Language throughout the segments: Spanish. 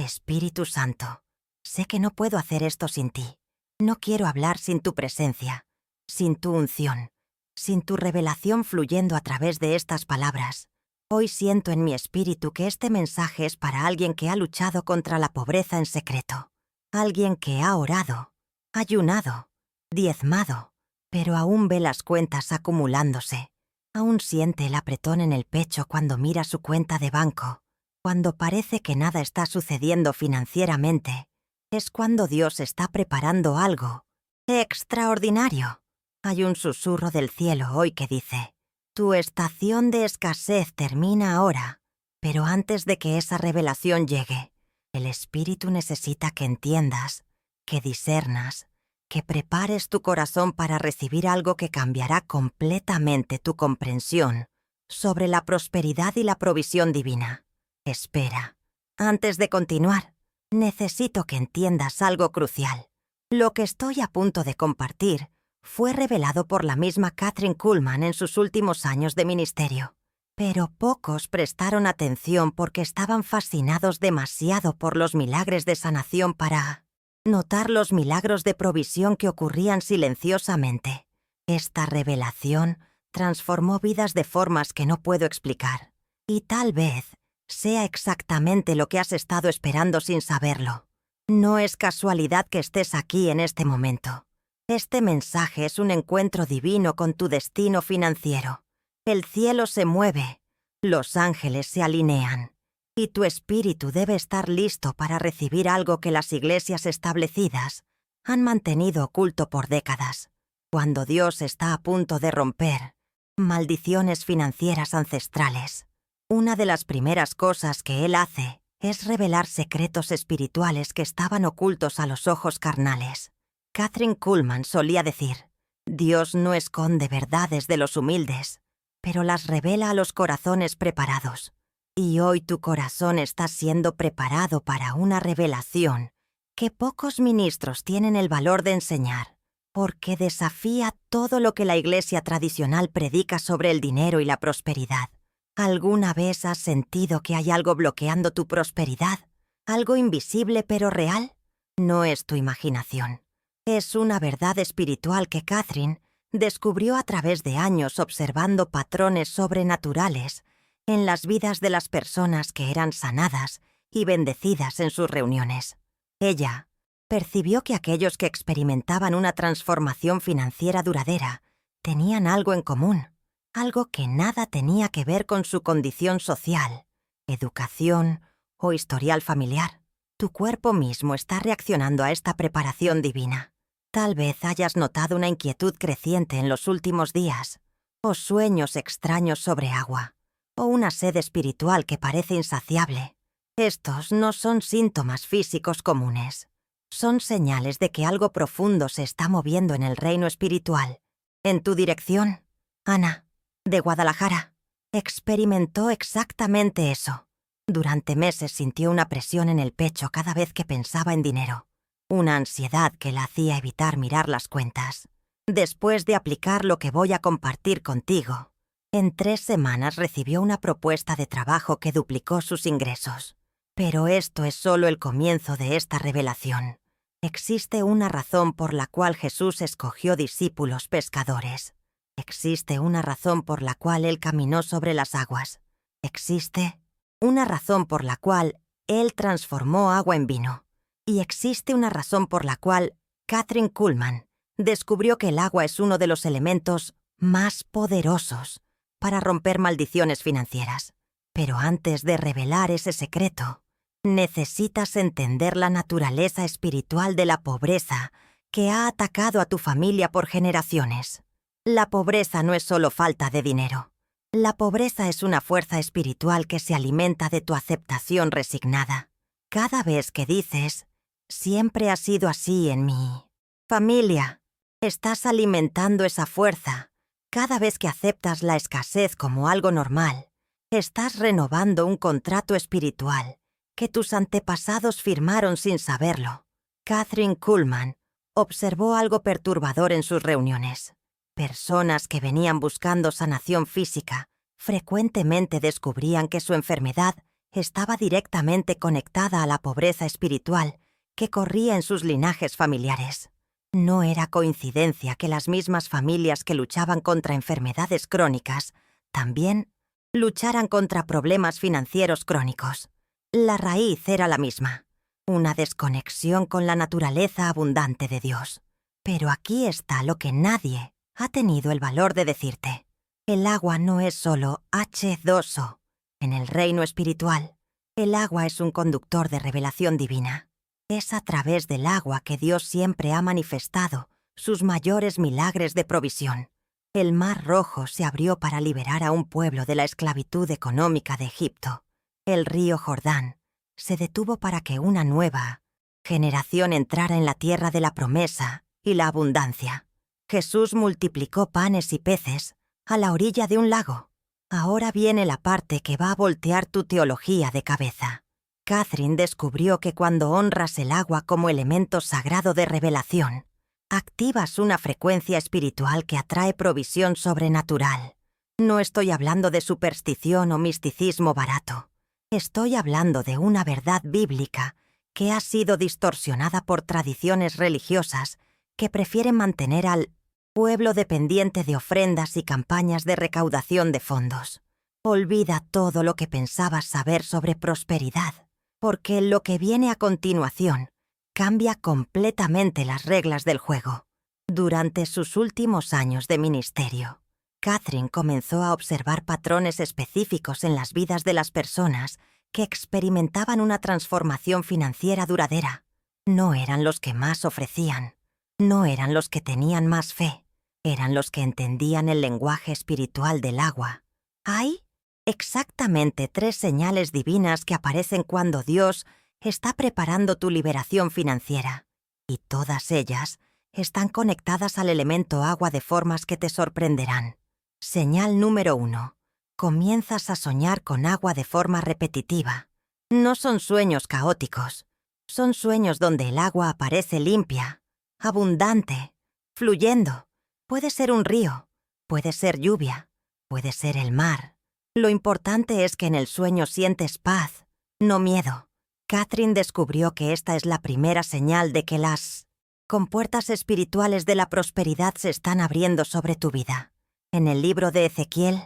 Espíritu Santo, sé que no puedo hacer esto sin ti. No quiero hablar sin tu presencia, sin tu unción, sin tu revelación fluyendo a través de estas palabras. Hoy siento en mi espíritu que este mensaje es para alguien que ha luchado contra la pobreza en secreto. Alguien que ha orado, ayunado, diezmado, pero aún ve las cuentas acumulándose. Aún siente el apretón en el pecho cuando mira su cuenta de banco. Cuando parece que nada está sucediendo financieramente, es cuando Dios está preparando algo extraordinario. Hay un susurro del cielo hoy que dice: tu estación de escasez termina ahora, pero antes de que esa revelación llegue, el Espíritu necesita que entiendas, que discernas, que prepares tu corazón para recibir algo que cambiará completamente tu comprensión sobre la prosperidad y la provisión divina. Espera. Antes de continuar, necesito que entiendas algo crucial. Lo que estoy a punto de compartir fue revelado por la misma Kathryn Kuhlman en sus últimos años de ministerio. Pero pocos prestaron atención porque estaban fascinados demasiado por los milagros de sanación para notar los milagros de provisión que ocurrían silenciosamente. Esta revelación transformó vidas de formas que no puedo explicar. Y tal vez sea exactamente lo que has estado esperando sin saberlo. No es casualidad que estés aquí en este momento. Este mensaje es un encuentro divino con tu destino financiero. El cielo se mueve, los ángeles se alinean, y tu espíritu debe estar listo para recibir algo que las iglesias establecidas han mantenido oculto por décadas. Cuando Dios está a punto de romper maldiciones financieras ancestrales, una de las primeras cosas que Él hace es revelar secretos espirituales que estaban ocultos a los ojos carnales. Kathryn Kuhlman solía decir: Dios no esconde verdades de los humildes, pero las revela a los corazones preparados. Y hoy tu corazón está siendo preparado para una revelación que pocos ministros tienen el valor de enseñar, porque desafía todo lo que la iglesia tradicional predica sobre el dinero y la prosperidad. ¿Alguna vez has sentido que hay algo bloqueando tu prosperidad? ¿Algo invisible pero real? No es tu imaginación. Es una verdad espiritual que Kathryn descubrió a través de años observando patrones sobrenaturales en las vidas de las personas que eran sanadas y bendecidas en sus reuniones. Ella percibió que aquellos que experimentaban una transformación financiera duradera tenían algo en común, algo que nada tenía que ver con su condición social, educación o historial familiar. Tu cuerpo mismo está reaccionando a esta preparación divina. Tal vez hayas notado una inquietud creciente en los últimos días, o sueños extraños sobre agua, o una sed espiritual que parece insaciable. Estos no son síntomas físicos comunes. Son señales de que algo profundo se está moviendo en el reino espiritual. En tu dirección, Ana, de Guadalajara, experimentó exactamente eso. Durante meses sintió una presión en el pecho cada vez que pensaba en dinero. Una ansiedad que la hacía evitar mirar las cuentas. Después de aplicar lo que voy a compartir contigo, en 3 semanas recibió una propuesta de trabajo que duplicó sus ingresos. Pero esto es solo el comienzo de esta revelación. Existe una razón por la cual Jesús escogió discípulos pescadores. Existe una razón por la cual Él caminó sobre las aguas. Existe una razón por la cual Él transformó agua en vino. Y existe una razón por la cual Kathryn Kuhlman descubrió que el agua es uno de los elementos más poderosos para romper maldiciones financieras. Pero antes de revelar ese secreto, necesitas entender la naturaleza espiritual de la pobreza que ha atacado a tu familia por generaciones. La pobreza no es solo falta de dinero. La pobreza es una fuerza espiritual que se alimenta de tu aceptación resignada. Cada vez que dices: siempre ha sido así en mi familia, estás alimentando esa fuerza. Cada vez que aceptas la escasez como algo normal, estás renovando un contrato espiritual que tus antepasados firmaron sin saberlo. Kathryn Kuhlman observó algo perturbador en sus reuniones. Personas que venían buscando sanación física frecuentemente descubrían que su enfermedad estaba directamente conectada a la pobreza espiritual que corría en sus linajes familiares. No era coincidencia que las mismas familias que luchaban contra enfermedades crónicas también lucharan contra problemas financieros crónicos. La raíz era la misma, una desconexión con la naturaleza abundante de Dios. Pero aquí está lo que nadie ha tenido el valor de decirte. El agua no es solo H2O. En el reino espiritual, el agua es un conductor de revelación divina. Es a través del agua que Dios siempre ha manifestado sus mayores milagros de provisión. El Mar Rojo se abrió para liberar a un pueblo de la esclavitud económica de Egipto. El río Jordán se detuvo para que una nueva generación entrara en la tierra de la promesa y la abundancia. Jesús multiplicó panes y peces a la orilla de un lago. Ahora viene la parte que va a voltear tu teología de cabeza. Catherine descubrió que cuando honras el agua como elemento sagrado de revelación, activas una frecuencia espiritual que atrae provisión sobrenatural. No estoy hablando de superstición o misticismo barato. Estoy hablando de una verdad bíblica que ha sido distorsionada por tradiciones religiosas que prefieren mantener al pueblo dependiente de ofrendas y campañas de recaudación de fondos. Olvida todo lo que pensabas saber sobre prosperidad, porque lo que viene a continuación cambia completamente las reglas del juego. Durante sus últimos años de ministerio, Catherine comenzó a observar patrones específicos en las vidas de las personas que experimentaban una transformación financiera duradera. No eran los que más ofrecían, no eran los que tenían más fe, eran los que entendían el lenguaje espiritual del agua. Hay exactamente 3 señales divinas que aparecen cuando Dios está preparando tu liberación financiera, y todas ellas están conectadas al elemento agua de formas que te sorprenderán. Señal número 1. Comienzas a soñar con agua de forma repetitiva. No son sueños caóticos, son sueños donde el agua aparece limpia, abundante, fluyendo. Puede ser un río, puede ser lluvia, puede ser el mar. Lo importante es que en el sueño sientes paz, no miedo. Catherine descubrió que esta es la primera señal de que las compuertas espirituales de la prosperidad se están abriendo sobre tu vida. En el libro de Ezequiel,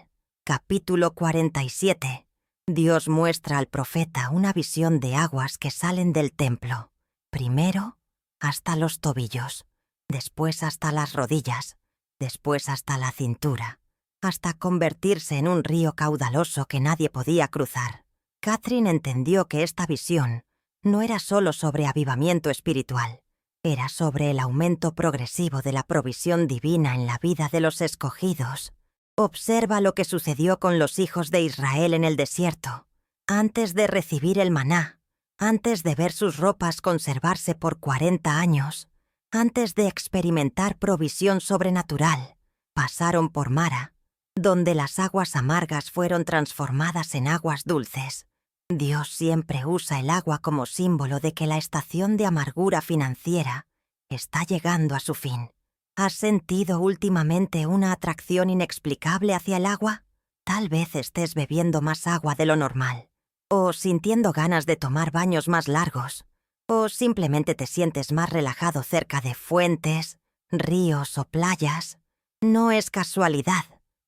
capítulo 47, Dios muestra al profeta una visión de aguas que salen del templo, primero hasta los tobillos, después hasta las rodillas, después hasta la cintura, hasta convertirse en un río caudaloso que nadie podía cruzar. Catherine entendió que esta visión no era solo sobre avivamiento espiritual, era sobre el aumento progresivo de la provisión divina en la vida de los escogidos. Observa lo que sucedió con los hijos de Israel en el desierto. Antes de recibir el maná, antes de ver sus ropas conservarse por 40 años, antes de experimentar provisión sobrenatural, pasaron por Mara, donde las aguas amargas fueron transformadas en aguas dulces. Dios siempre usa el agua como símbolo de que la estación de amargura financiera está llegando a su fin. ¿Has sentido últimamente una atracción inexplicable hacia el agua? Tal vez estés bebiendo más agua de lo normal, o sintiendo ganas de tomar baños más largos, o simplemente te sientes más relajado cerca de fuentes, ríos o playas. No es casualidad.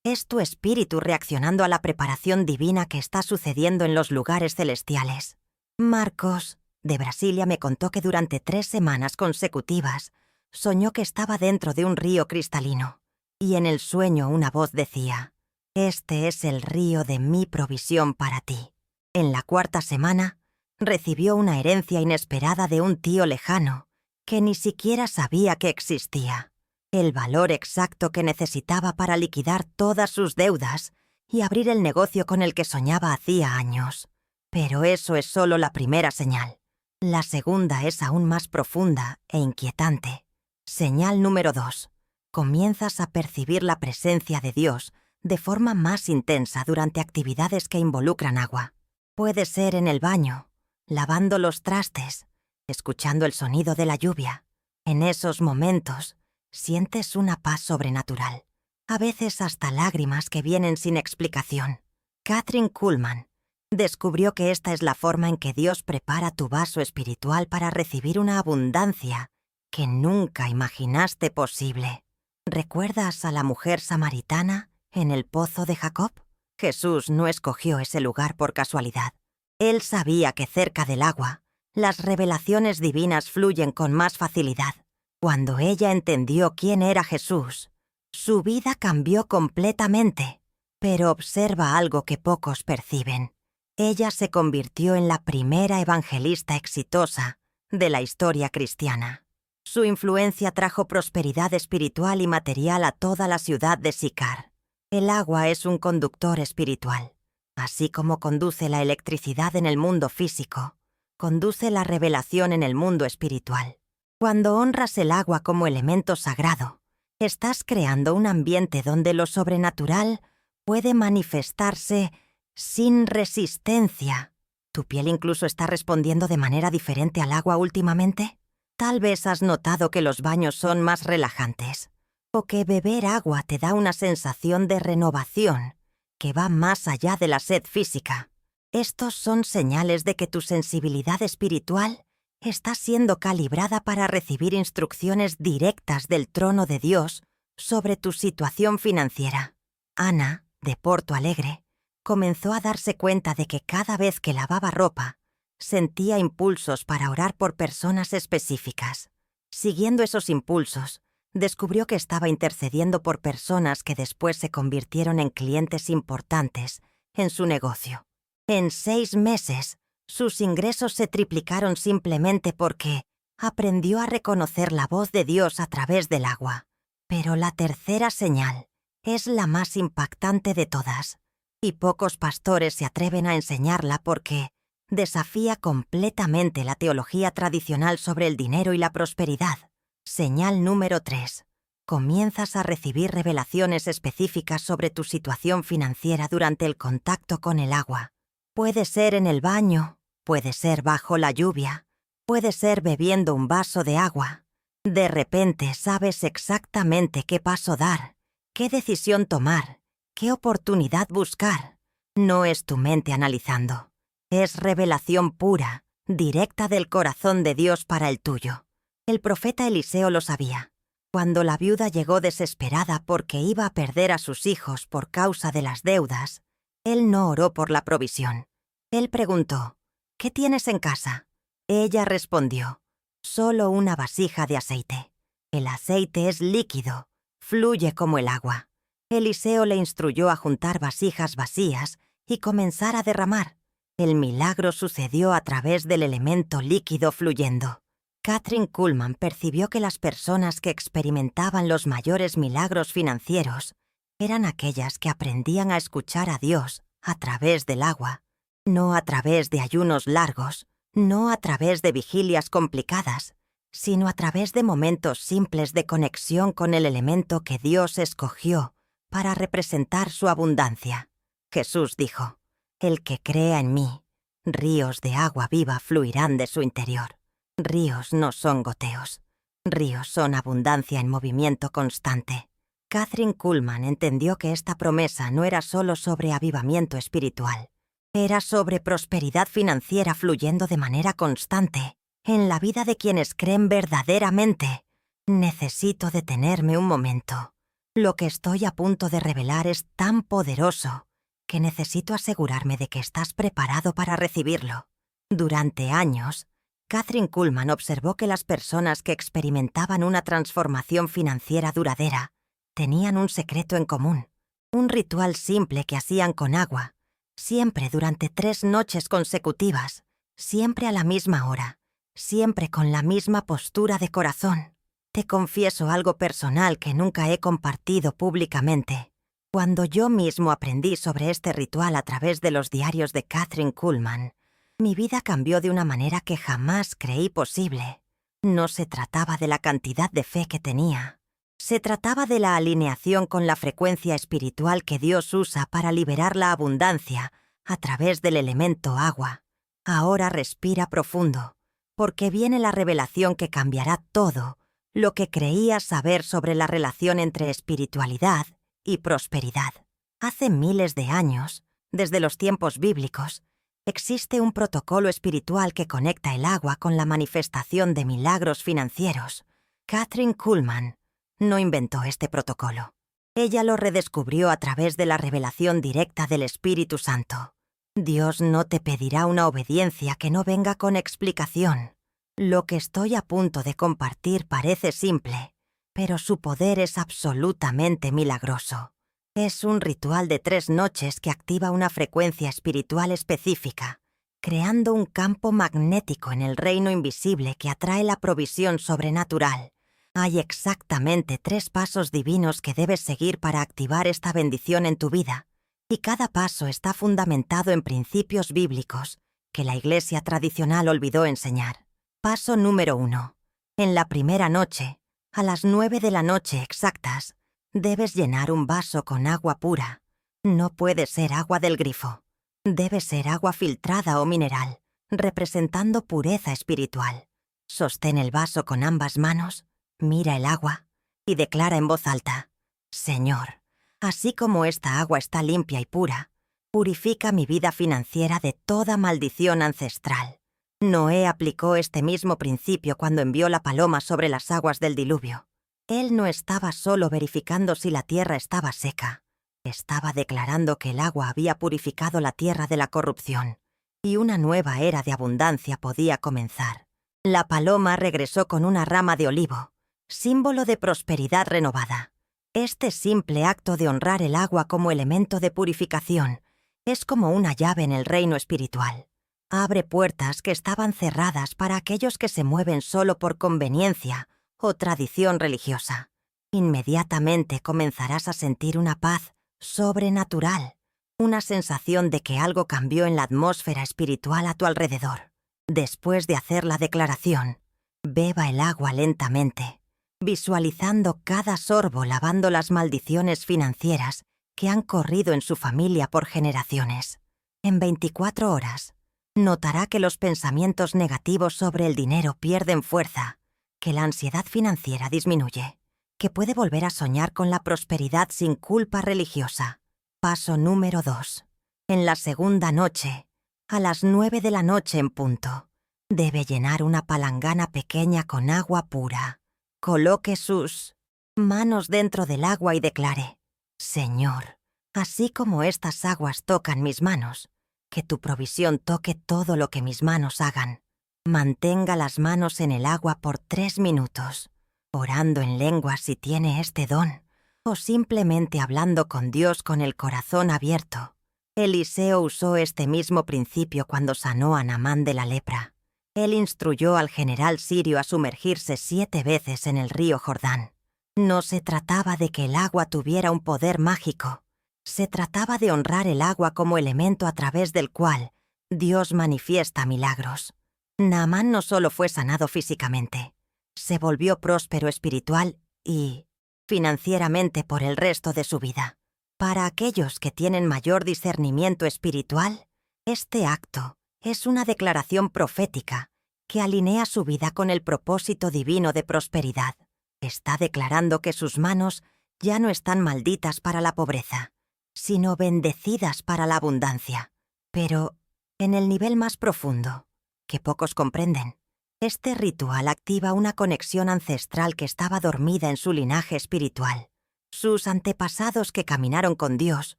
Es tu espíritu reaccionando a la preparación divina que está sucediendo en los lugares celestiales. Marcos, de Brasilia, me contó que durante 3 semanas consecutivas soñó que estaba dentro de un río cristalino, y en el sueño una voz decía: «Este es el río de mi provisión para ti». En la 4ª semana, recibió una herencia inesperada de un tío lejano que ni siquiera sabía que existía. El valor exacto que necesitaba para liquidar todas sus deudas y abrir el negocio con el que soñaba hacía años. Pero eso es solo la primera señal. La segunda es aún más profunda e inquietante. Señal número 2. Comienzas a percibir la presencia de Dios de forma más intensa durante actividades que involucran agua. Puede ser en el baño, lavando los trastes, escuchando el sonido de la lluvia. En esos momentos, sientes una paz sobrenatural, a veces hasta lágrimas que vienen sin explicación. Kathryn Kuhlman, Descubrió que esta es la forma en que Dios prepara tu vaso espiritual para recibir una abundancia que nunca imaginaste posible. ¿Recuerdas a la mujer samaritana en el pozo de Jacob? Jesús no escogió ese lugar por casualidad. Él sabía que cerca del agua, las revelaciones divinas fluyen con más facilidad. Cuando ella entendió quién era Jesús, su vida cambió completamente. Pero observa algo que pocos perciben. Ella se convirtió en la primera evangelista exitosa de la historia cristiana. Su influencia trajo prosperidad espiritual y material a toda la ciudad de Sicar. El agua es un conductor espiritual. Así como conduce la electricidad en el mundo físico, conduce la revelación en el mundo espiritual. Cuando honras el agua como elemento sagrado, estás creando un ambiente donde lo sobrenatural puede manifestarse sin resistencia. ¿Tu piel incluso está respondiendo de manera diferente al agua últimamente? Tal vez has notado que los baños son más relajantes, o que beber agua te da una sensación de renovación que va más allá de la sed física. Estos son señales de que tu sensibilidad espiritual está siendo calibrada para recibir instrucciones directas del trono de Dios sobre tu situación financiera. Ana, de Porto Alegre, comenzó a darse cuenta de que cada vez que lavaba ropa, sentía impulsos para orar por personas específicas. Siguiendo esos impulsos, descubrió que estaba intercediendo por personas que después se convirtieron en clientes importantes en su negocio. En 6 meses, sus ingresos se triplicaron simplemente porque aprendió a reconocer la voz de Dios a través del agua. Pero la tercera señal es la más impactante de todas, y pocos pastores se atreven a enseñarla porque desafía completamente la teología tradicional sobre el dinero y la prosperidad. Señal número 3. Comienzas a recibir revelaciones específicas sobre tu situación financiera durante el contacto con el agua. Puede ser en el baño, puede ser bajo la lluvia, puede ser bebiendo un vaso de agua. De repente sabes exactamente qué paso dar, qué decisión tomar, qué oportunidad buscar. No es tu mente analizando. Es revelación pura, directa del corazón de Dios para el tuyo. El profeta Eliseo lo sabía. Cuando la viuda llegó desesperada porque iba a perder a sus hijos por causa de las deudas, él no oró por la provisión. Él preguntó, ¿qué tienes en casa? Ella respondió, solo una vasija de aceite. El aceite es líquido, fluye como el agua. Eliseo le instruyó a juntar vasijas vacías y comenzar a derramar. El milagro sucedió a través del elemento líquido fluyendo. Kathryn Kuhlman percibió que las personas que experimentaban los mayores milagros financieros eran aquellas que aprendían a escuchar a Dios a través del agua, no a través de ayunos largos, no a través de vigilias complicadas, sino a través de momentos simples de conexión con el elemento que Dios escogió para representar su abundancia. Jesús dijo, «El que crea en mí, ríos de agua viva fluirán de su interior». Ríos no son goteos. Ríos son abundancia en movimiento constante. Kathryn Kuhlman entendió que esta promesa no era solo sobre avivamiento espiritual. Era sobre prosperidad financiera fluyendo de manera constante en la vida de quienes creen verdaderamente. Necesito detenerme un momento. Lo que estoy a punto de revelar es tan poderoso que necesito asegurarme de que estás preparado para recibirlo. Durante años, Kathryn Kuhlman observó que las personas que experimentaban una transformación financiera duradera tenían un secreto en común, un ritual simple que hacían con agua, siempre durante 3 noches consecutivas, siempre a la misma hora, siempre con la misma postura de corazón. Te confieso algo personal que nunca he compartido públicamente. Cuando yo mismo aprendí sobre este ritual a través de los diarios de Kathryn Kuhlman, mi vida cambió de una manera que jamás creí posible. No se trataba de la cantidad de fe que tenía. Se trataba de la alineación con la frecuencia espiritual que Dios usa para liberar la abundancia a través del elemento agua. Ahora respira profundo, porque viene la revelación que cambiará todo lo que creías saber sobre la relación entre espiritualidad y prosperidad. Hace miles de años, desde los tiempos bíblicos, Existe un protocolo espiritual que conecta el agua con la manifestación de milagros financieros. Catherine Kuhlman no inventó este protocolo. Ella lo redescubrió a través de la revelación directa del Espíritu Santo. Dios no te pedirá una obediencia que no venga con explicación. Lo que estoy a punto de compartir parece simple, pero su poder es absolutamente milagroso. Es un ritual de 3 noches que activa una frecuencia espiritual específica, creando un campo magnético en el reino invisible que atrae la provisión sobrenatural. Hay exactamente 3 pasos divinos que debes seguir para activar esta bendición en tu vida, y cada paso está fundamentado en principios bíblicos que la Iglesia tradicional olvidó enseñar. Paso número 1. En la primera noche, a las 9 de la noche exactas, debes llenar un vaso con agua pura. No puede ser agua del grifo. Debe ser agua filtrada o mineral, representando pureza espiritual. Sostén el vaso con ambas manos, mira el agua y declara en voz alta: Señor, así como esta agua está limpia y pura, purifica mi vida financiera de toda maldición ancestral. Noé aplicó este mismo principio cuando envió la paloma sobre las aguas del diluvio. Él no estaba solo verificando si la tierra estaba seca. Estaba declarando que el agua había purificado la tierra de la corrupción, y una nueva era de abundancia podía comenzar. La paloma regresó con una rama de olivo, símbolo de prosperidad renovada. Este simple acto de honrar el agua como elemento de purificación es como una llave en el reino espiritual. Abre puertas que estaban cerradas para aquellos que se mueven solo por conveniencia o tradición religiosa. Inmediatamente comenzarás a sentir una paz sobrenatural, una sensación de que algo cambió en la atmósfera espiritual a tu alrededor. Después de hacer la declaración, beba el agua lentamente, visualizando cada sorbo lavando las maldiciones financieras que han corrido en su familia por generaciones. En 24 horas, notará que los pensamientos negativos sobre el dinero pierden fuerza, que la ansiedad financiera disminuye, que puede volver a soñar con la prosperidad sin culpa religiosa. Paso número 2. En la segunda noche, a las 9 de la noche en punto, debe llenar una palangana pequeña con agua pura. Coloque sus manos dentro del agua y declare: Señor, así como estas aguas tocan mis manos, que tu provisión toque todo lo que mis manos hagan. Mantenga las manos en el agua por 3 minutos, orando en lenguas si tiene este don, o simplemente hablando con Dios con el corazón abierto. Eliseo usó este mismo principio cuando sanó a Naamán de la lepra. Él instruyó al general sirio a sumergirse 7 veces en el río Jordán. No se trataba de que el agua tuviera un poder mágico. Se trataba de honrar el agua como elemento a través del cual Dios manifiesta milagros. Naamán no solo fue sanado físicamente, se volvió próspero espiritual y financieramente por el resto de su vida. Para aquellos que tienen mayor discernimiento espiritual, este acto es una declaración profética que alinea su vida con el propósito divino de prosperidad. Está declarando que sus manos ya no están malditas para la pobreza, sino bendecidas para la abundancia. Pero, en el nivel más profundo, que pocos comprenden, este ritual activa una conexión ancestral que estaba dormida en su linaje espiritual. Sus antepasados que caminaron con Dios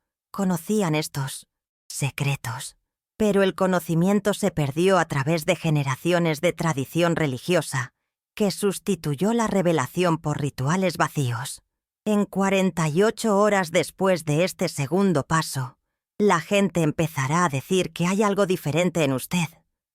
conocían estos secretos, pero el conocimiento se perdió a través de generaciones de tradición religiosa que sustituyó la revelación por rituales vacíos. En 48 horas después de este segundo paso, la gente empezará a decir que hay algo diferente en usted,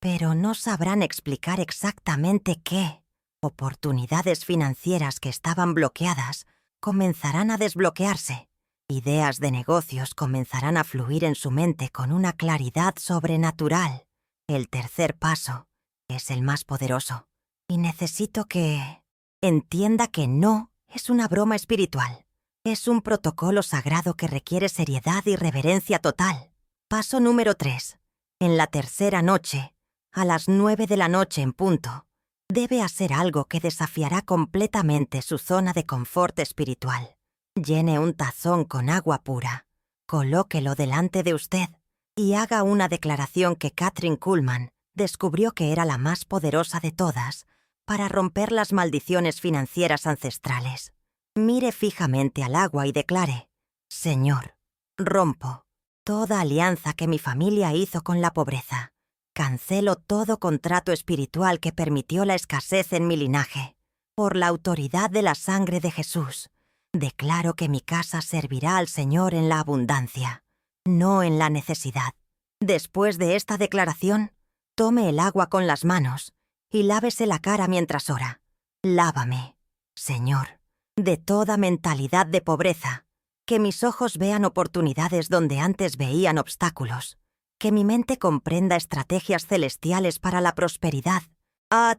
pero no sabrán explicar exactamente qué. Oportunidades financieras que estaban bloqueadas comenzarán a desbloquearse. Ideas de negocios comenzarán a fluir en su mente con una claridad sobrenatural. El tercer paso es el más poderoso, y necesito que entienda que no es una broma espiritual. Es un protocolo sagrado que requiere seriedad y reverencia total. Paso número 3. En la tercera noche, a las 9 de la noche en punto, debe hacer algo que desafiará completamente su zona de confort espiritual. Llene un tazón con agua pura. Colóquelo delante de usted. y haga una declaración que Kathryn Kuhlman descubrió que era la más poderosa de todas para romper las maldiciones financieras ancestrales. Mire fijamente al agua y declare: Señor, rompo toda alianza que mi familia hizo con la pobreza. Cancelo todo contrato espiritual que permitió la escasez en mi linaje. Por la autoridad de la sangre de Jesús, declaro que mi casa servirá al Señor en la abundancia, no en la necesidad. Después de esta declaración, tome el agua con las manos y lávese la cara mientras ora. Lávame, Señor, de toda mentalidad de pobreza, que mis ojos vean oportunidades donde antes veían obstáculos, que mi mente comprenda estrategias celestiales para la prosperidad.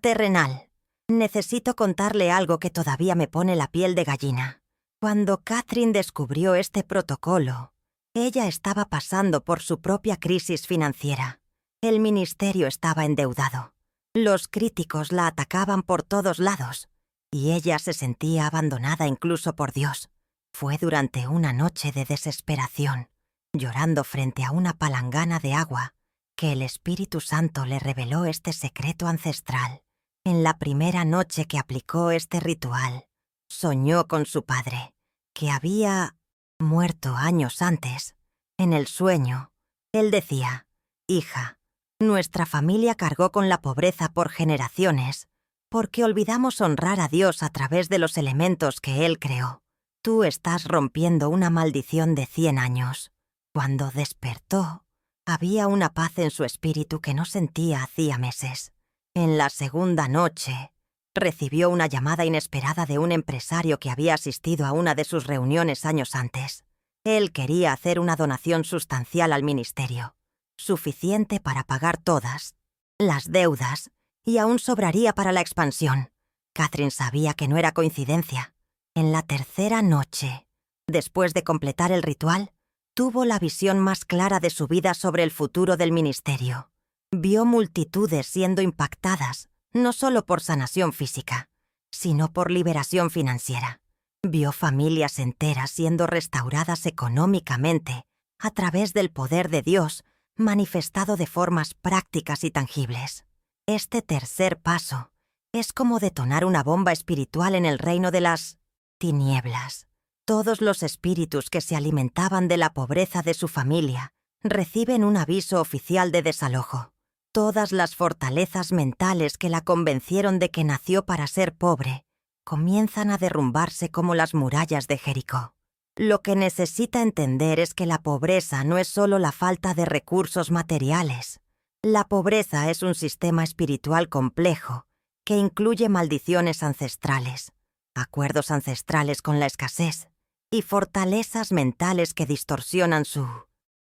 Terrenal. Necesito contarle algo que todavía me pone la piel de gallina. Cuando Kathryn descubrió este protocolo, ella estaba pasando por su propia crisis financiera. El ministerio estaba endeudado. Los críticos la atacaban por todos lados, y ella se sentía abandonada incluso por Dios. Fue durante una noche de desesperación, llorando frente a una palangana de agua, que el Espíritu Santo le reveló este secreto ancestral. En la primera noche que aplicó este ritual, soñó con su padre, que había muerto años antes. En el sueño, él decía: «Hija, nuestra familia cargó con la pobreza por generaciones, porque olvidamos honrar a Dios a través de los elementos que Él creó. Tú estás rompiendo una maldición de 100 años». Cuando despertó, había una paz en su espíritu que no sentía hacía meses. En la segunda noche, recibió una llamada inesperada de un empresario que había asistido a una de sus reuniones años antes. Él quería hacer una donación sustancial al ministerio, suficiente para pagar todas las deudas, y aún sobraría para la expansión. Kathryn sabía que no era coincidencia. En la tercera noche, después de completar el ritual, tuvo la visión más clara de su vida sobre el futuro del ministerio. Vio multitudes siendo impactadas, no solo por sanación física, sino por liberación financiera. Vio familias enteras siendo restauradas económicamente a través del poder de Dios, manifestado de formas prácticas y tangibles. Este tercer paso es como detonar una bomba espiritual en el reino de las tinieblas. Todos los espíritus que se alimentaban de la pobreza de su familia reciben un aviso oficial de desalojo. Todas las fortalezas mentales que la convencieron de que nació para ser pobre comienzan a derrumbarse como las murallas de Jericó. Lo que necesita entender es que la pobreza no es solo la falta de recursos materiales. La pobreza es un sistema espiritual complejo que incluye maldiciones ancestrales, acuerdos ancestrales con la escasez y fortalezas mentales que distorsionan su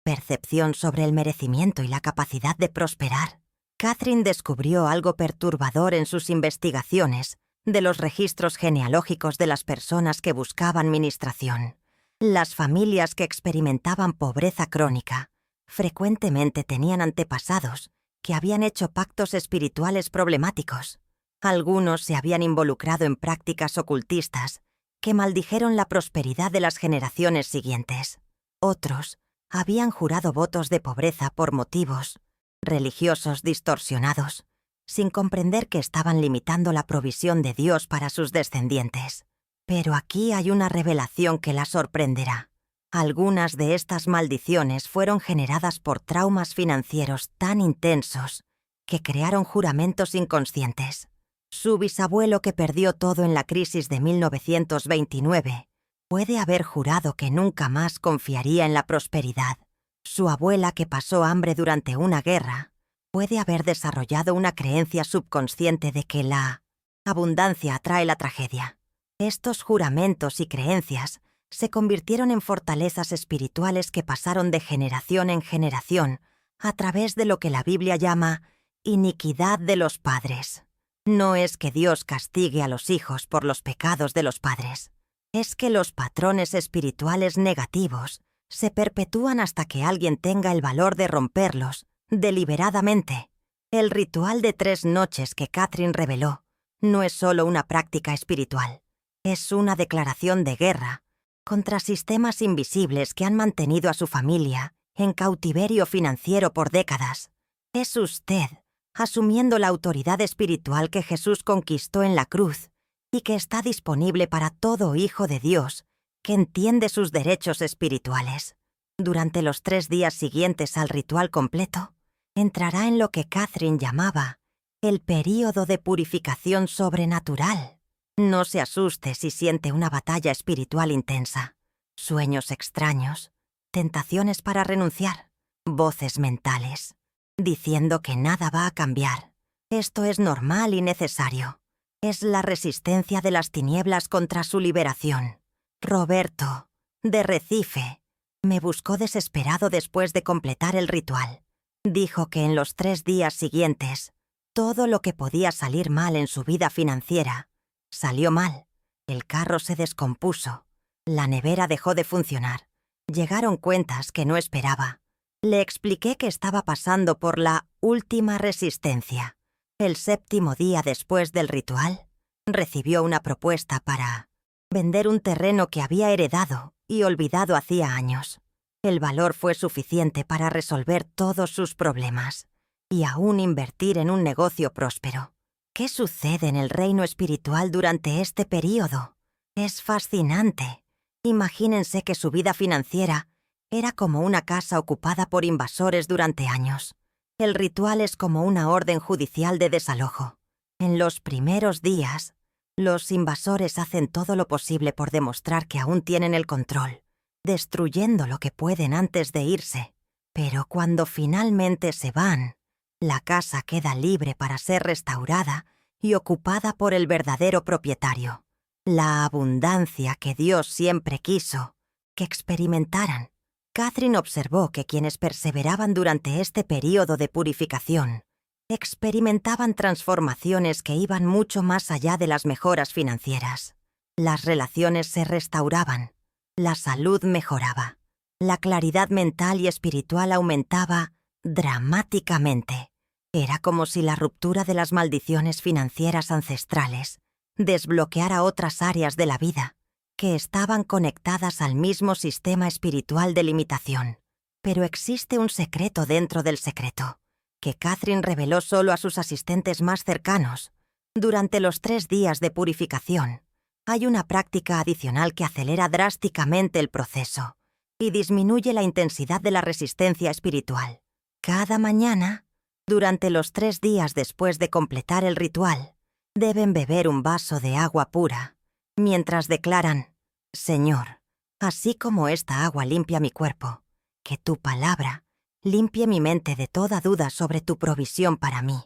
percepción sobre el merecimiento y la capacidad de prosperar. Kathryn descubrió algo perturbador en sus investigaciones de los registros genealógicos de las personas que buscaban ministración. Las familias que experimentaban pobreza crónica frecuentemente tenían antepasados que habían hecho pactos espirituales problemáticos. Algunos se habían involucrado en prácticas ocultistas que maldijeron la prosperidad de las generaciones siguientes. Otros habían jurado votos de pobreza por motivos religiosos distorsionados, sin comprender que estaban limitando la provisión de Dios para sus descendientes. Pero aquí hay una revelación que la sorprenderá. Algunas de estas maldiciones fueron generadas por traumas financieros tan intensos que crearon juramentos inconscientes. Su bisabuelo, que perdió todo en la crisis de 1929, puede haber jurado que nunca más confiaría en la prosperidad. Su abuela, que pasó hambre durante una guerra, puede haber desarrollado una creencia subconsciente de que la abundancia atrae la tragedia. Estos juramentos y creencias se convirtieron en fortalezas espirituales que pasaron de generación en generación a través de lo que la Biblia llama iniquidad de los padres. No es que Dios castigue a los hijos por los pecados de los padres. Es que los patrones espirituales negativos se perpetúan hasta que alguien tenga el valor de romperlos deliberadamente. El ritual de 3 noches que Kathryn reveló no es solo una práctica espiritual. Es una declaración de guerra contra sistemas invisibles que han mantenido a su familia en cautiverio financiero por décadas. Es usted, asumiendo la autoridad espiritual que Jesús conquistó en la cruz y que está disponible para todo hijo de Dios que entiende sus derechos espirituales. Durante los 3 días siguientes al ritual completo, entrará en lo que Catherine llamaba el período de purificación sobrenatural. No se asuste si siente una batalla espiritual intensa, sueños extraños, tentaciones para renunciar, voces mentales, diciendo que nada va a cambiar. Esto es normal y necesario. Es la resistencia de las tinieblas contra su liberación. Roberto, de Recife, me buscó desesperado después de completar el ritual. Dijo que en los 3 días siguientes, todo lo que podía salir mal en su vida financiera, salió mal. El carro se descompuso. La nevera dejó de funcionar. Llegaron cuentas que no esperaba. Le expliqué que estaba pasando por la última resistencia. El 7º día después del ritual, recibió una propuesta para vender un terreno que había heredado y olvidado hacía años. El valor fue suficiente para resolver todos sus problemas y aún invertir en un negocio próspero. ¿Qué sucede en el reino espiritual durante este período? Es fascinante. Imagínense que su vida financiera era como una casa ocupada por invasores durante años. El ritual es como una orden judicial de desalojo. En los primeros días, los invasores hacen todo lo posible por demostrar que aún tienen el control, destruyendo lo que pueden antes de irse. Pero cuando finalmente se van, la casa queda libre para ser restaurada y ocupada por el verdadero propietario. La abundancia que Dios siempre quiso que experimentaran. Catherine observó que quienes perseveraban durante este período de purificación experimentaban transformaciones que iban mucho más allá de las mejoras financieras. Las relaciones se restauraban, la salud mejoraba, la claridad mental y espiritual aumentaba dramáticamente. Era como si la ruptura de las maldiciones financieras ancestrales desbloqueara otras áreas de la vida que estaban conectadas al mismo sistema espiritual de limitación. Pero existe un secreto dentro del secreto, que Catherine reveló solo a sus asistentes más cercanos. Durante los 3 días de purificación, hay una práctica adicional que acelera drásticamente el proceso y disminuye la intensidad de la resistencia espiritual. Cada mañana, durante los 3 días después de completar el ritual, deben beber un vaso de agua pura, mientras declaran: Señor, así como esta agua limpia mi cuerpo, que tu palabra limpie mi mente de toda duda sobre tu provisión para mí.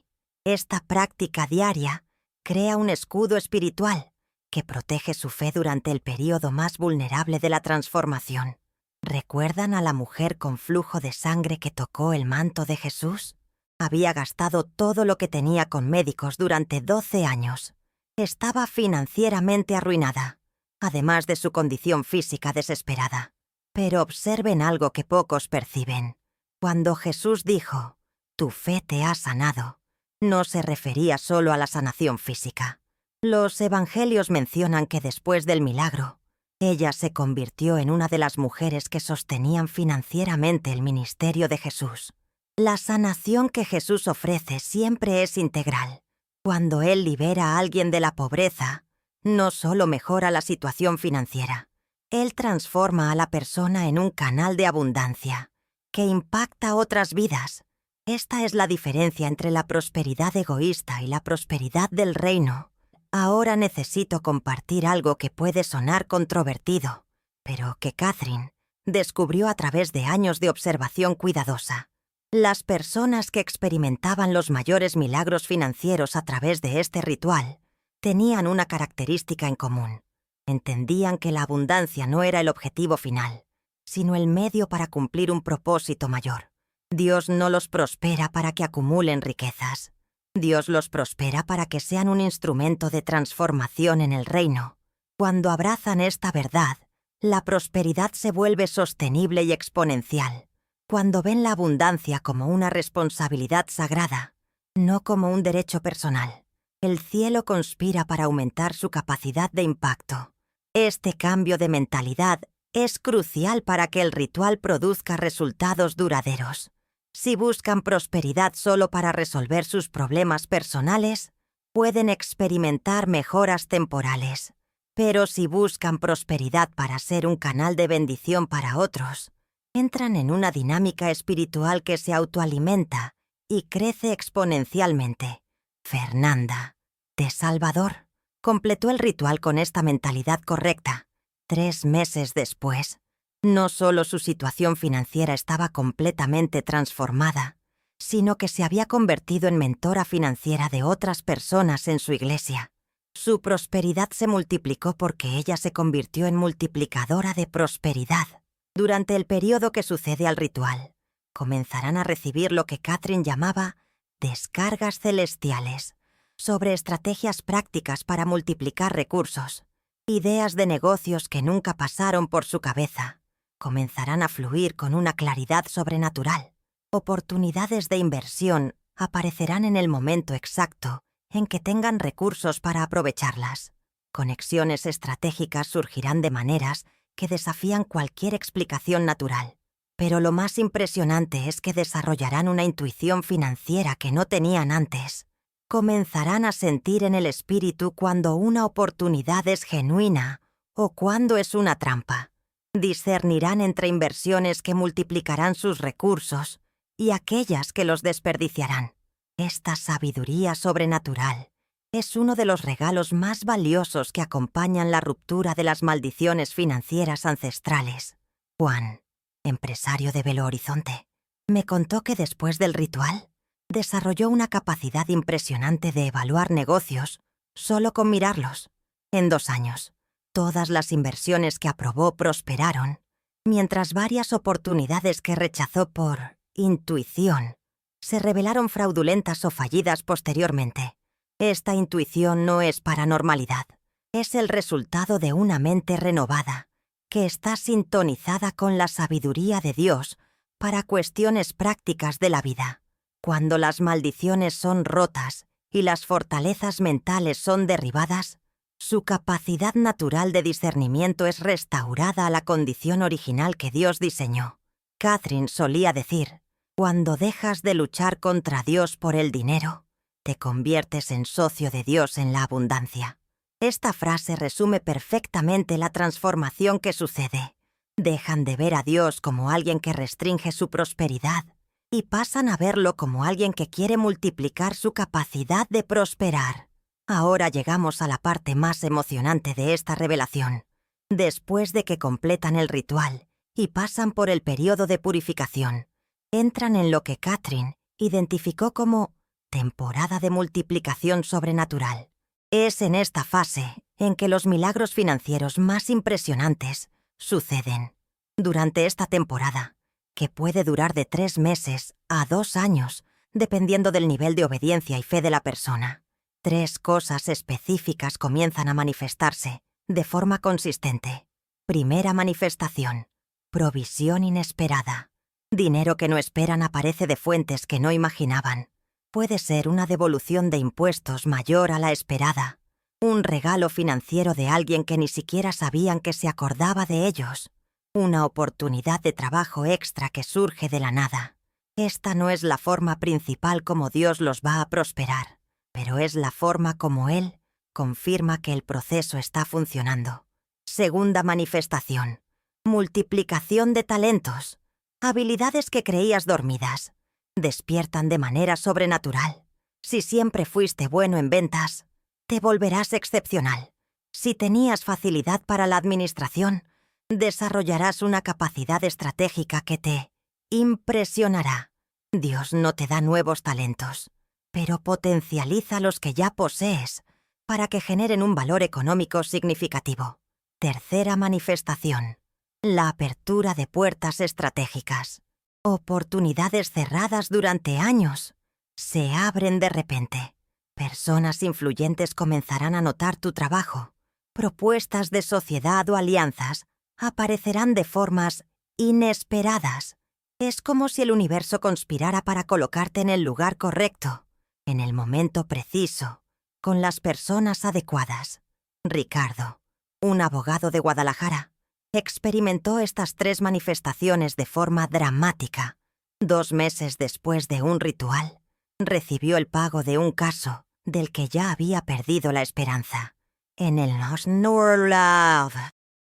Esta práctica diaria crea un escudo espiritual que protege su fe durante el período más vulnerable de la transformación. ¿Recuerdan a la mujer con flujo de sangre que tocó el manto de Jesús? Había gastado todo lo que tenía con médicos durante 12 años. Estaba financieramente arruinada, además de su condición física desesperada. Pero observen algo que pocos perciben. Cuando Jesús dijo, «Tu fe te ha sanado», no se refería solo a la sanación física. Los evangelios mencionan que después del milagro, ella se convirtió en una de las mujeres que sostenían financieramente el ministerio de Jesús. La sanación que Jesús ofrece siempre es integral. Cuando Él libera a alguien de la pobreza, no solo mejora la situación financiera, Él transforma a la persona en un canal de abundancia que impacta otras vidas. Esta es la diferencia entre la prosperidad egoísta y la prosperidad del reino. Ahora necesito compartir algo que puede sonar controvertido, pero que Catherine descubrió a través de años de observación cuidadosa. Las personas que experimentaban los mayores milagros financieros a través de este ritual tenían una característica en común. Entendían que la abundancia no era el objetivo final, sino el medio para cumplir un propósito mayor. Dios no los prospera para que acumulen riquezas. Dios los prospera para que sean un instrumento de transformación en el reino. Cuando abrazan esta verdad, la prosperidad se vuelve sostenible y exponencial. Cuando ven la abundancia como una responsabilidad sagrada, no como un derecho personal, el cielo conspira para aumentar su capacidad de impacto. Este cambio de mentalidad Es crucial para que el ritual produzca resultados duraderos. Si buscan prosperidad solo para resolver sus problemas personales, pueden experimentar mejoras temporales. Pero si buscan prosperidad para ser un canal de bendición para otros, entran en una dinámica espiritual que se autoalimenta y crece exponencialmente. Fernanda, de Salvador, completó el ritual con esta mentalidad correcta. 3 meses después, no solo su situación financiera estaba completamente transformada, sino que se había convertido en mentora financiera de otras personas en su iglesia. Su prosperidad se multiplicó porque ella se convirtió en multiplicadora de prosperidad. Durante el periodo que sucede al ritual, comenzarán a recibir lo que Catherine llamaba descargas celestiales sobre estrategias prácticas para multiplicar recursos. Ideas de negocios que nunca pasaron por su cabeza comenzarán a fluir con una claridad sobrenatural. Oportunidades de inversión aparecerán en el momento exacto en que tengan recursos para aprovecharlas. Conexiones estratégicas surgirán de maneras que desafían cualquier explicación natural. Pero lo más impresionante es que desarrollarán una intuición financiera que no tenían antes. Comenzarán a sentir en el espíritu cuando una oportunidad es genuina o cuando es una trampa. Discernirán entre inversiones que multiplicarán sus recursos y aquellas que los desperdiciarán. Esta sabiduría sobrenatural es uno de los regalos más valiosos que acompañan la ruptura de las maldiciones financieras ancestrales. Juan, empresario de Belo Horizonte, me contó que después del ritual, desarrolló una capacidad impresionante de evaluar negocios solo con mirarlos. En 2 años, todas las inversiones que aprobó prosperaron, mientras varias oportunidades que rechazó por intuición se revelaron fraudulentas o fallidas posteriormente. Esta intuición no es paranormalidad, es el resultado de una mente renovada, que está sintonizada con la sabiduría de Dios para cuestiones prácticas de la vida. Cuando las maldiciones son rotas y las fortalezas mentales son derribadas, su capacidad natural de discernimiento es restaurada a la condición original que Dios diseñó. Catherine solía decir, cuando dejas de luchar contra Dios por el dinero, te conviertes en socio de Dios en la abundancia. Esta frase resume perfectamente la transformación que sucede. Dejan de ver a Dios como alguien que restringe su prosperidad y pasan a verlo como alguien que quiere multiplicar su capacidad de prosperar. Ahora llegamos a la parte más emocionante de esta revelación. Después de que completan el ritual y pasan por el periodo de purificación, entran en lo que Catherine identificó como temporada de multiplicación sobrenatural. Es en esta fase en que los milagros financieros más impresionantes suceden. Durante esta temporada, que puede durar de 3 meses a 2 años, dependiendo del nivel de obediencia y fe de la persona, 3 cosas específicas comienzan a manifestarse de forma consistente. Primera manifestación: provisión inesperada. Dinero que no esperan aparece de fuentes que no imaginaban. Puede ser una devolución de impuestos mayor a la esperada, un regalo financiero de alguien que ni siquiera sabían que se acordaba de ellos, una oportunidad de trabajo extra que surge de la nada. Esta no es la forma principal como Dios los va a prosperar, pero es la forma como Él confirma que el proceso está funcionando. Segunda manifestación: multiplicación de talentos. Habilidades que creías dormidas despiertan de manera sobrenatural. Si siempre fuiste bueno en ventas, te volverás excepcional. Si tenías facilidad para la administración, desarrollarás una capacidad estratégica que te impresionará. Dios no te da nuevos talentos, pero potencializa los que ya posees para que generen un valor económico significativo. Tercera manifestación: la apertura de puertas estratégicas. Oportunidades cerradas durante años se abren de repente. Personas influyentes comenzarán a notar tu trabajo. Propuestas de sociedad o alianzas aparecerán de formas inesperadas. Es como si el universo conspirara para colocarte en el lugar correcto, en el momento preciso, con las personas adecuadas. Ricardo, un abogado de Guadalajara, Experimentó estas 3 manifestaciones de forma dramática. 2 meses después de un ritual, recibió el pago de un caso del que ya había perdido la esperanza. En el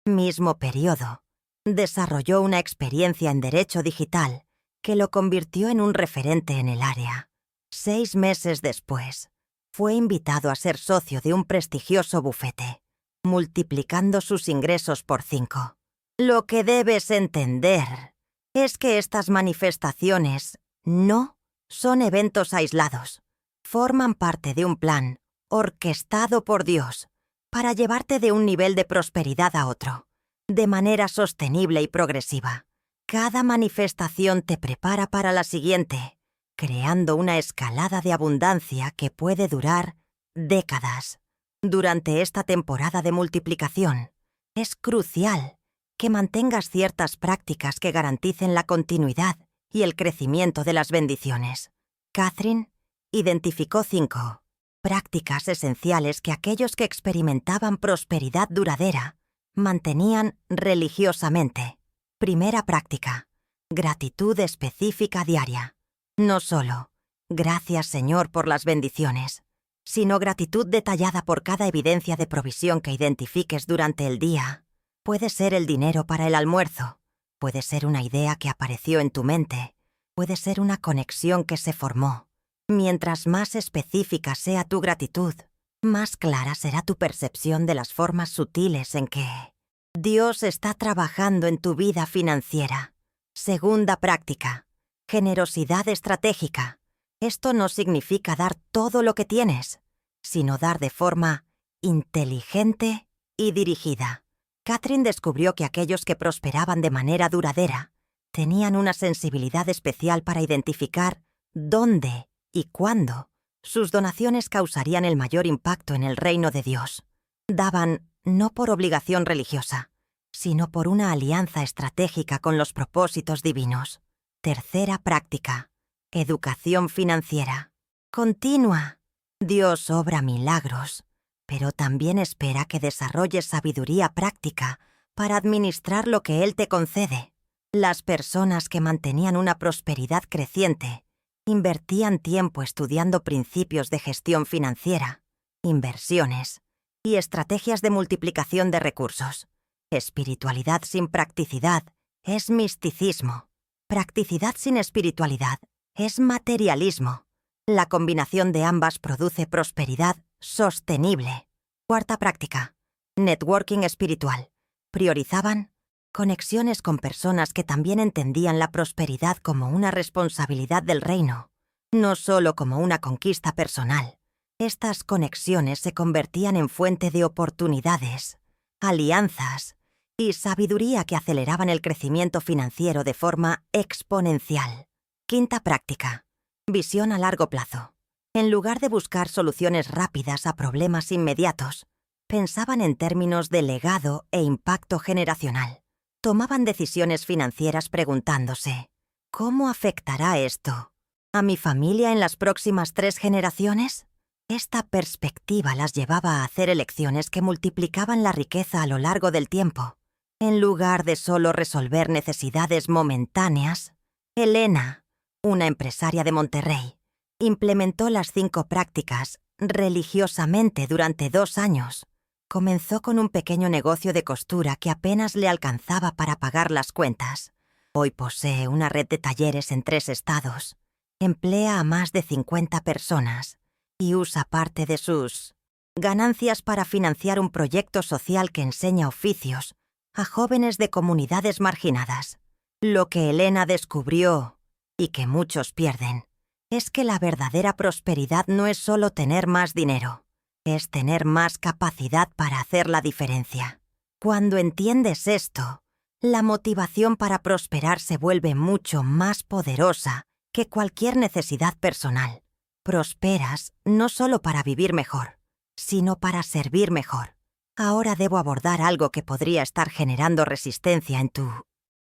mismo periodo, desarrolló una experiencia en derecho digital que lo convirtió en un referente en el área. 6 meses después, fue invitado a ser socio de un prestigioso bufete, multiplicando sus ingresos por 5. Lo que debes entender es que estas manifestaciones no son eventos aislados. Forman parte de un plan orquestado por Dios para llevarte de un nivel de prosperidad a otro, de manera sostenible y progresiva. Cada manifestación te prepara para la siguiente, creando una escalada de abundancia que puede durar décadas. Durante esta temporada de multiplicación, es crucial que mantengas ciertas prácticas que garanticen la continuidad y el crecimiento de las bendiciones. Catherine identificó 5 prácticas esenciales que aquellos que experimentaban prosperidad duradera mantenían religiosamente. Primera práctica: gratitud específica diaria. No solo, gracias Señor por las bendiciones, sino gratitud detallada por cada evidencia de provisión que identifiques durante el día. Puede ser el dinero para el almuerzo, puede ser una idea que apareció en tu mente, puede ser una conexión que se formó. Mientras más específica sea tu gratitud, más clara será tu percepción de las formas sutiles en que Dios está trabajando en tu vida financiera. Segunda práctica: generosidad estratégica. Esto no significa dar todo lo que tienes, sino dar de forma inteligente y dirigida. Catherine descubrió que aquellos que prosperaban de manera duradera tenían una sensibilidad especial para identificar dónde y cuándo sus donaciones causarían el mayor impacto en el reino de Dios. Daban no por obligación religiosa, sino por una alianza estratégica con los propósitos divinos. Tercera práctica: educación financiera. Continua. Dios obra milagros, pero también espera que desarrolles sabiduría práctica para administrar lo que Él te concede. Las personas que mantenían una prosperidad creciente invertían tiempo estudiando principios de gestión financiera, inversiones y estrategias de multiplicación de recursos. Espiritualidad sin practicidad es misticismo. Practicidad sin espiritualidad es materialismo. La combinación de ambas produce prosperidad sostenible. Cuarta práctica: networking espiritual. Priorizaban conexiones con personas que también entendían la prosperidad como una responsabilidad del reino, no solo como una conquista personal. Estas conexiones se convertían en fuente de oportunidades, alianzas y sabiduría que aceleraban el crecimiento financiero de forma exponencial. Quinta práctica: visión a largo plazo. En lugar de buscar soluciones rápidas a problemas inmediatos, pensaban en términos de legado e impacto generacional. Tomaban decisiones financieras preguntándose: ¿cómo afectará esto a mi familia en las próximas 3 generaciones? Esta perspectiva las llevaba a hacer elecciones que multiplicaban la riqueza a lo largo del tiempo. En lugar de solo resolver necesidades momentáneas, Elena, una empresaria de Monterrey, implementó las 5 prácticas religiosamente durante 2 años. Comenzó con un pequeño negocio de costura que apenas le alcanzaba para pagar las cuentas. Hoy posee una red de talleres en 3 estados, emplea a más de 50 personas y usa parte de sus ganancias para financiar un proyecto social que enseña oficios a jóvenes de comunidades marginadas. Lo que Elena descubrió, y que muchos pierden, es que la verdadera prosperidad no es solo tener más dinero, es tener más capacidad para hacer la diferencia. Cuando entiendes esto, la motivación para prosperar se vuelve mucho más poderosa que cualquier necesidad personal. Prosperas no solo para vivir mejor, sino para servir mejor. Ahora debo abordar algo que podría estar generando resistencia en tu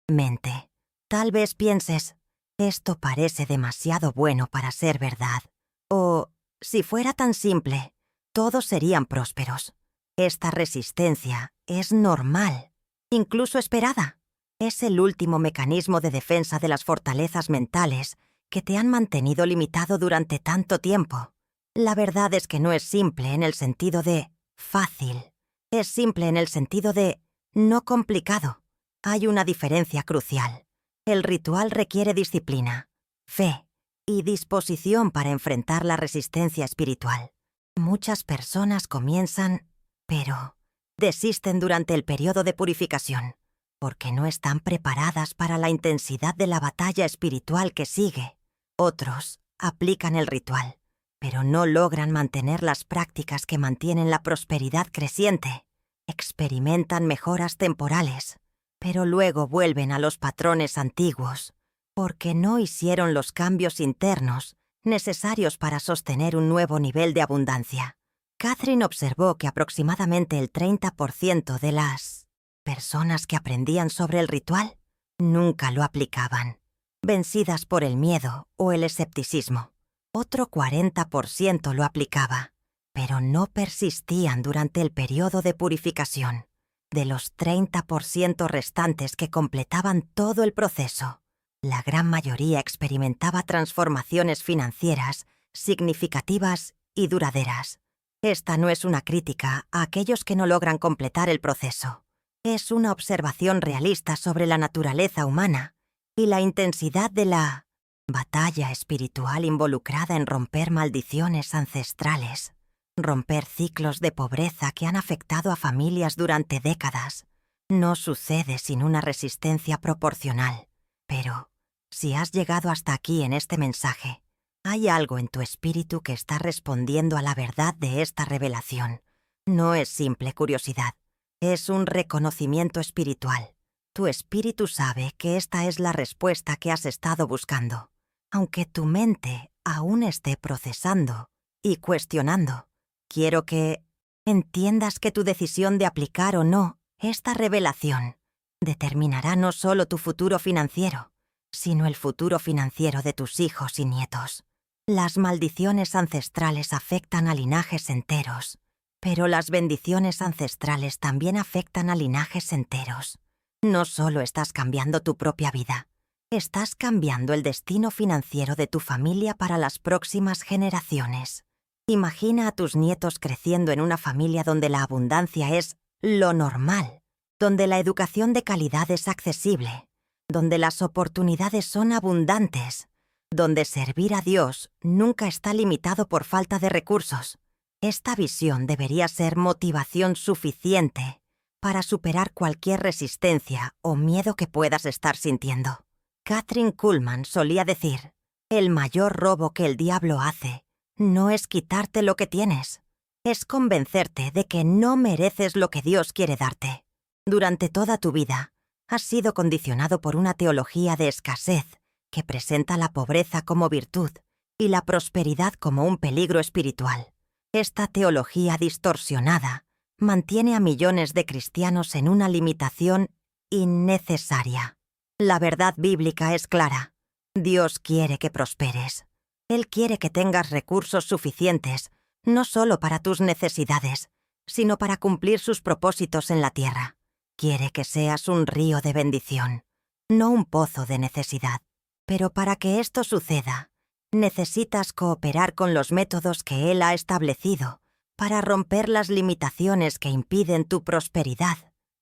mente. Tal vez pienses: esto parece demasiado bueno para ser verdad. O, si fuera tan simple, todos serían prósperos. Esta resistencia es normal. incluso esperada. Es el último mecanismo de defensa de las fortalezas mentales que te han mantenido limitado durante tanto tiempo. La verdad es que no es simple en el sentido de fácil. Es simple en el sentido de no complicado. Hay una diferencia crucial. El ritual requiere disciplina, fe y disposición para enfrentar la resistencia espiritual. Muchas personas comienzan, pero desisten durante el periodo de purificación, porque no están preparadas para la intensidad de la batalla espiritual que sigue. Otros aplican el ritual, pero no logran mantener las prácticas que mantienen la prosperidad creciente. Experimentan mejoras temporales, pero luego vuelven a los patrones antiguos, porque no hicieron los cambios internos necesarios para sostener un nuevo nivel de abundancia. Catherine observó que aproximadamente el 30% de las personas que aprendían sobre el ritual nunca lo aplicaban, vencidas por el miedo o el escepticismo. Otro 40% lo aplicaba, pero no persistían durante el periodo de purificación. De los 30% restantes que completaban todo el proceso, la gran mayoría experimentaba transformaciones financieras significativas y duraderas. Esta no es una crítica a aquellos que no logran completar el proceso. Es una observación realista sobre la naturaleza humana y la intensidad de la batalla espiritual involucrada en romper maldiciones ancestrales, romper ciclos de pobreza que han afectado a familias durante décadas. No sucede sin una resistencia proporcional. Pero, si has llegado hasta aquí en este mensaje, hay algo en tu espíritu que está respondiendo a la verdad de esta revelación. No es simple curiosidad, es un reconocimiento espiritual. Tu espíritu sabe que esta es la respuesta que has estado buscando, aunque tu mente aún esté procesando y cuestionando. Quiero que entiendas que tu decisión de aplicar o no esta revelación determinará no solo tu futuro financiero, sino el futuro financiero de tus hijos y nietos. Las maldiciones ancestrales afectan a linajes enteros, pero las bendiciones ancestrales también afectan a linajes enteros. No solo estás cambiando tu propia vida, estás cambiando el destino financiero de tu familia para las próximas generaciones. Imagina a tus nietos creciendo en una familia donde la abundancia es lo normal, donde la educación de calidad es accesible, donde las oportunidades son abundantes, donde servir a Dios nunca está limitado por falta de recursos. Esta visión debería ser motivación suficiente para superar cualquier resistencia o miedo que puedas estar sintiendo. Kathryn Kuhlman solía decir, el mayor robo que el diablo hace no es quitarte lo que tienes, es convencerte de que no mereces lo que Dios quiere darte. Durante toda tu vida, has sido condicionado por una teología de escasez que presenta la pobreza como virtud y la prosperidad como un peligro espiritual. Esta teología distorsionada mantiene a millones de cristianos en una limitación innecesaria. La verdad bíblica es clara. Dios quiere que prosperes. Él quiere que tengas recursos suficientes, no solo para tus necesidades, sino para cumplir sus propósitos en la tierra. Quiere que seas un río de bendición, no un pozo de necesidad. Pero para que esto suceda, necesitas cooperar con los métodos que Él ha establecido para romper las limitaciones que impiden tu prosperidad.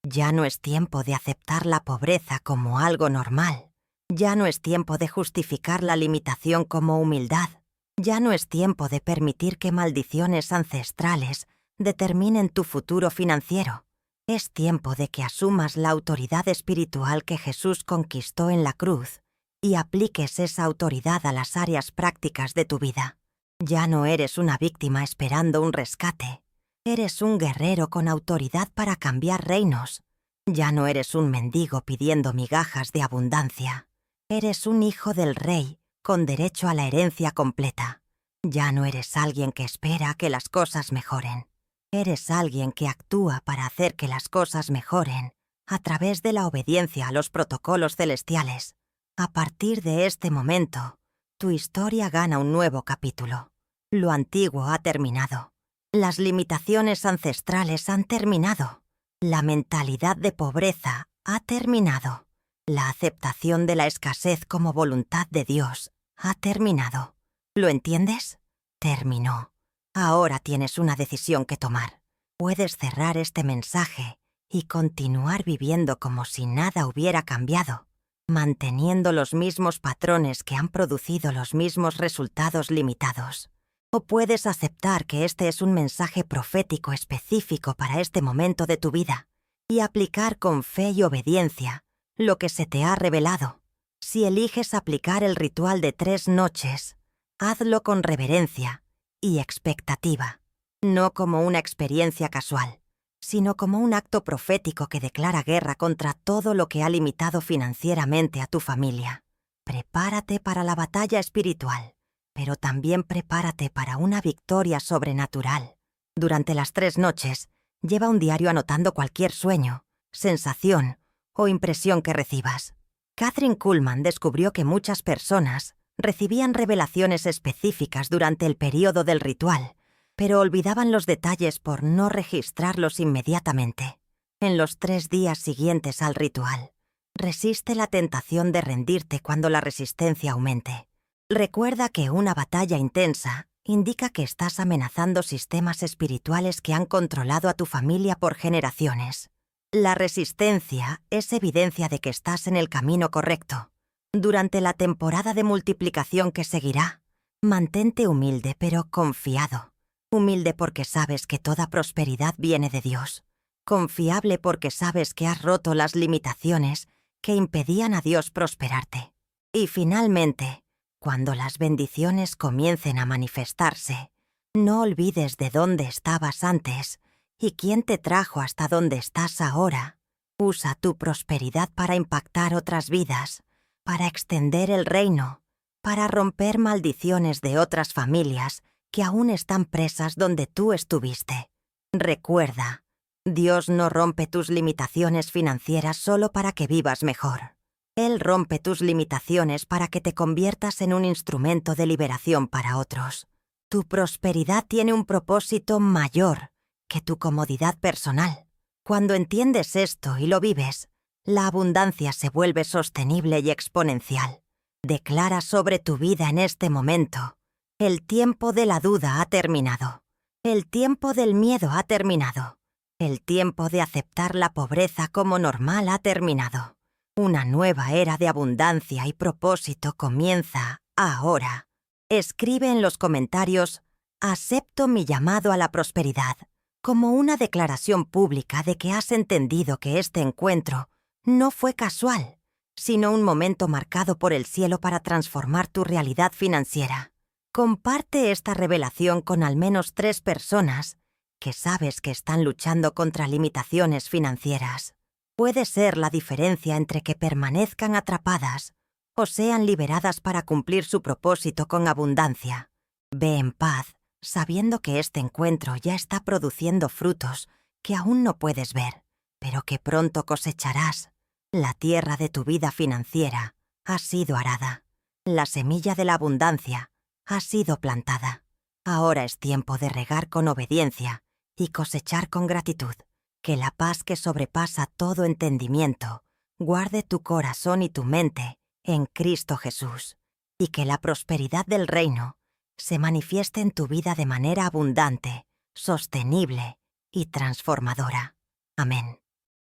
Ya no es tiempo de aceptar la pobreza como algo normal. Ya no es tiempo de justificar la limitación como humildad. Ya no es tiempo de permitir que maldiciones ancestrales determinen tu futuro financiero. Es tiempo de que asumas la autoridad espiritual que Jesús conquistó en la cruz y apliques esa autoridad a las áreas prácticas de tu vida. Ya no eres una víctima esperando un rescate. Eres un guerrero con autoridad para cambiar reinos. Ya no eres un mendigo pidiendo migajas de abundancia. Eres un hijo del Rey con derecho a la herencia completa. Ya no eres alguien que espera a que las cosas mejoren. Eres alguien que actúa para hacer que las cosas mejoren a través de la obediencia a los protocolos celestiales. A partir de este momento, tu historia gana un nuevo capítulo. Lo antiguo ha terminado. Las limitaciones ancestrales han terminado. La mentalidad de pobreza ha terminado. La aceptación de la escasez como voluntad de Dios ha terminado. ¿Lo entiendes? Terminó. Ahora tienes una decisión que tomar. Puedes cerrar este mensaje y continuar viviendo como si nada hubiera cambiado, manteniendo los mismos patrones que han producido los mismos resultados limitados. O puedes aceptar que este es un mensaje profético específico para este momento de tu vida y aplicar con fe y obediencia lo que se te ha revelado. Si eliges aplicar el ritual de 3 noches, hazlo con reverencia y expectativa, no como una experiencia casual, sino como un acto profético que declara guerra contra todo lo que ha limitado financieramente a tu familia. Prepárate para la batalla espiritual, pero también prepárate para una victoria sobrenatural. Durante las 3 noches, lleva un diario anotando cualquier sueño, sensación o impresión que recibas. Kathryn Kuhlman descubrió que muchas personas recibían revelaciones específicas durante el período del ritual, pero olvidaban los detalles por no registrarlos inmediatamente. En los 3 días siguientes al ritual, resiste la tentación de rendirte cuando la resistencia aumente. Recuerda que una batalla intensa indica que estás amenazando sistemas espirituales que han controlado a tu familia por generaciones. La resistencia es evidencia de que estás en el camino correcto. Durante la temporada de multiplicación que seguirá, mantente humilde pero confiado. Humilde porque sabes que toda prosperidad viene de Dios. Confiable porque sabes que has roto las limitaciones que impedían a Dios prosperarte. Y finalmente, cuando las bendiciones comiencen a manifestarse, no olvides de dónde estabas antes y quién te trajo hasta donde estás ahora. Usa tu prosperidad para impactar otras vidas, para extender el reino, para romper maldiciones de otras familias que aún están presas donde tú estuviste. Recuerda, Dios no rompe tus limitaciones financieras solo para que vivas mejor. Él rompe tus limitaciones para que te conviertas en un instrumento de liberación para otros. Tu prosperidad tiene un propósito mayor que tu comodidad personal. Cuando entiendes esto y lo vives, la abundancia se vuelve sostenible y exponencial. Declara sobre tu vida en este momento: el tiempo de la duda ha terminado. El tiempo del miedo ha terminado. El tiempo de aceptar la pobreza como normal ha terminado. Una nueva era de abundancia y propósito comienza ahora. Escribe en los comentarios: acepto mi llamado a la prosperidad, como una declaración pública de que has entendido que este encuentro no fue casual, sino un momento marcado por el cielo para transformar tu realidad financiera. Comparte esta revelación con al menos 3 personas que sabes que están luchando contra limitaciones financieras. Puede ser la diferencia entre que permanezcan atrapadas o sean liberadas para cumplir su propósito con abundancia. Ve en paz, sabiendo que este encuentro ya está produciendo frutos que aún no puedes ver, pero que pronto cosecharás. La tierra de tu vida financiera ha sido arada. La semilla de la abundancia ha sido plantada. Ahora es tiempo de regar con obediencia y cosechar con gratitud. Que la paz que sobrepasa todo entendimiento guarde tu corazón y tu mente en Cristo Jesús, y que la prosperidad del reino se manifieste en tu vida de manera abundante, sostenible y transformadora. Amén.